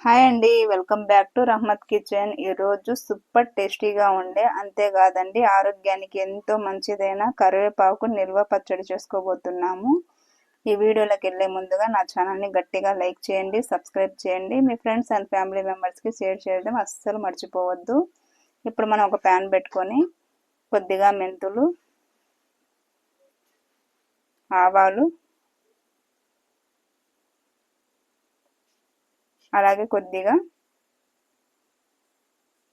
Hi అండి, welcome back to Rahmat kitchen. ఈరోజు super టేస్టీగా ఉండే, అంతేకాదండి ఆరోగ్యానికి ఎంతో మంచిదైన కరివేపాకు నిల్వ పచ్చడి చేసుకోబోతున్నాము. ఈ వీడియోలోకి వెళ్ళే ముందుగా నా ఛానల్ని గట్టిగా లైక్ చేయండి, సబ్స్క్రైబ్ చేయండి, మీ ఫ్రెండ్స్ అండ్ ఫ్యామిలీ మెంబర్స్కి షేర్ చేయడం అస్సలు మర్చిపోవద్దు. ఇప్పుడు మనం ఒక ప్యాన్ పెట్టుకొని కొద్దిగా మెంతులు, ఆవాలు, అలాగే కొద్దిగా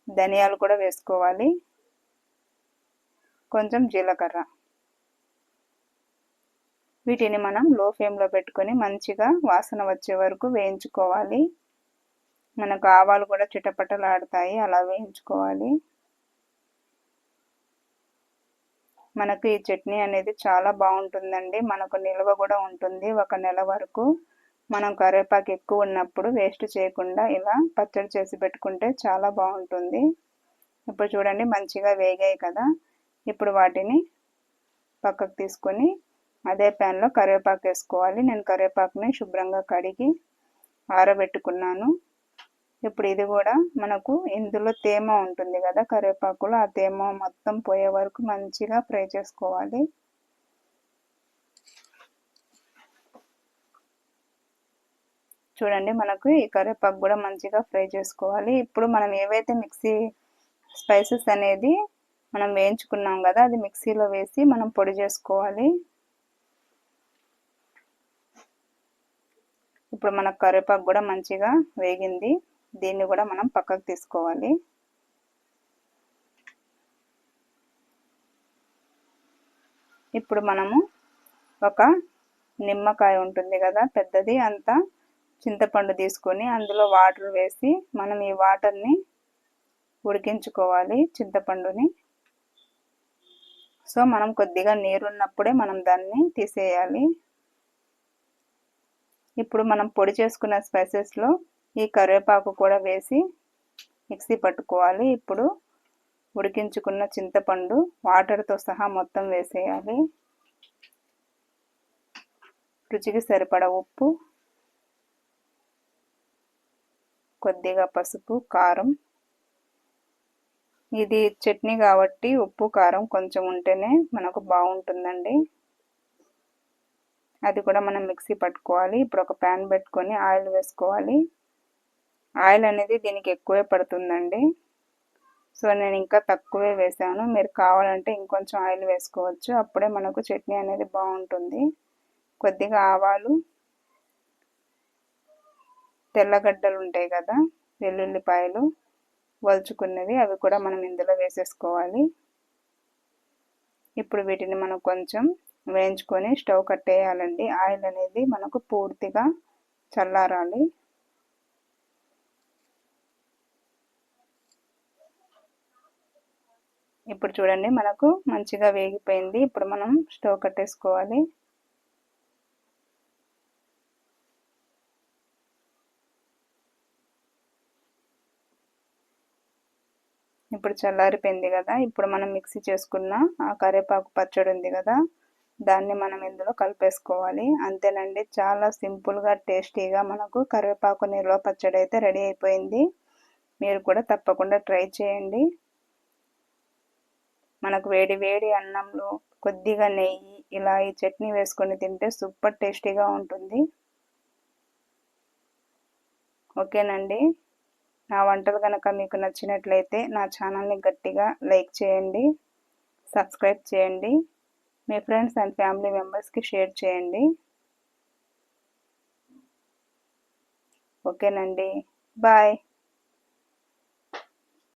ధనియాలు కూడా వేసుకోవాలి, కొంచెం జీలకర్ర. వీటిని మనం లో ఫ్లేమ్లో పెట్టుకొని మంచిగా వాసన వచ్చే వరకు వేయించుకోవాలి. మనకు ఆవాలు కూడా చిటపటలాడతాయి, అలా వేయించుకోవాలి. మనకు ఈ చట్నీ అనేది చాలా బాగుంటుందండి, మనకు నిల్వ కూడా ఉంటుంది 1 నెల వరకు. మనం కరివేపాకు ఎక్కువ ఉన్నప్పుడు వేస్ట్ చేయకుండా ఇలా పచ్చడి చేసి పెట్టుకుంటే చాలా బాగుంటుంది. ఇప్పుడు చూడండి మంచిగా వేగాయి కదా. ఇప్పుడు వాటిని పక్కకు తీసుకొని అదే ప్యాన్లో కరివేపాకు వేసుకోవాలి. నేను కరివేపాకుని శుభ్రంగా కడిగి ఆరబెట్టుకున్నాను. ఇప్పుడు ఇది కూడా మనకు ఇందులో తేమ ఉంటుంది కదా కరివేపాకులో, ఆ తేమ మొత్తం పోయే వరకు మంచిగా ఫ్రై చేసుకోవాలి. చూడండి మనకు ఈ కరివేపాకు కూడా మంచిగా ఫ్రై చేసుకోవాలి. ఇప్పుడు మనం ఏవైతే మిక్సీ స్పైసెస్ అనేది మనం వేయించుకున్నాం కదా, అది మిక్సీలో వేసి మనం పొడి చేసుకోవాలి. ఇప్పుడు మన కరివేపాకు కూడా మంచిగా వేగింది, దీన్ని కూడా మనం పక్కకు తీసుకోవాలి. ఇప్పుడు మనము ఒక నిమ్మకాయ ఉంటుంది కదా పెద్దది, అంతా చింతపండు తీసుకొని అందులో వాటర్ వేసి మనం ఈ వాటర్ని ఉడికించుకోవాలి, చింతపండుని. సో మనం కొద్దిగా నీరున్నప్పుడే మనం దాన్ని తీసేయాలి. ఇప్పుడు మనం పొడి చేసుకున్న స్పైసెస్లో ఈ కరివేపాకు కూడా వేసి మిక్సీ పట్టుకోవాలి. ఇప్పుడు ఉడికించుకున్న చింతపండు వాటర్తో సహా మొత్తం వేసేయాలి. రుచికి సరిపడా ఉప్పు, కొద్దిగా పసుపు, కారం. ఇది చట్నీ కాబట్టి ఉప్పు కారం కొంచెం ఉంటేనే మనకు బాగుంటుందండి. అది కూడా మనం మిక్సీ పట్టుకోవాలి. ఇప్పుడు ఒక ప్యాన్ పెట్టుకొని ఆయిల్ వేసుకోవాలి. ఆయిల్ అనేది దీనికి ఎక్కువే పడుతుందండి, సో నేను ఇంకా తక్కువే వేసాను. మీరు కావాలంటే ఇంకొంచెం ఆయిల్ వేసుకోవచ్చు, అప్పుడే మనకు చట్నీ అనేది బాగుంటుంది. కొద్దిగా ఆవాలు, తెల్లగడ్డలు ఉంటాయి కదా వెల్లుల్లిపాయలు వలుచుకున్నవి, అవి కూడా మనం ఇందులో వేసేసుకోవాలి. ఇప్పుడు వీటిని మనం కొంచెం వేయించుకొని స్టవ్ కట్టేయాలండి. ఆయిల్ అనేది మనకు పూర్తిగా చల్లారాలి. ఇప్పుడు చూడండి మనకు మంచిగా వేగిపోయింది. ఇప్పుడు మనం స్టవ్ కట్టేసుకోవాలి. ఇప్పుడు చల్లారిపోయింది కదా. ఇప్పుడు మనం మిక్సీ చేసుకున్న ఆ కరివేపాకు పచ్చడి ఉంది కదా, దాన్ని మనం ఇందులో కలిపేసుకోవాలి. అంతేనండి, చాలా సింపుల్గా టేస్టీగా మనకు కరివేపాకు నిల్వ పచ్చడి అయితే రెడీ అయిపోయింది. మీరు కూడా తప్పకుండా ట్రై చేయండి. మనకు వేడి వేడి అన్నంలో కొద్దిగా నెయ్యి ఇలా ఈ చట్నీ వేసుకొని తింటే సూపర్ టేస్టీగా ఉంటుంది. ఓకేనండి, నా వంటలు కనుక మీకు నచ్చినట్లయితే నా ఛానల్ని గట్టిగా లైక్ చేయండి, సబ్స్క్రైబ్ చేయండి, మీ ఫ్రెండ్స్ అండ్ ఫ్యామిలీ మెంబర్స్కి షేర్ చేయండి. ఓకేనండి, బాయ్.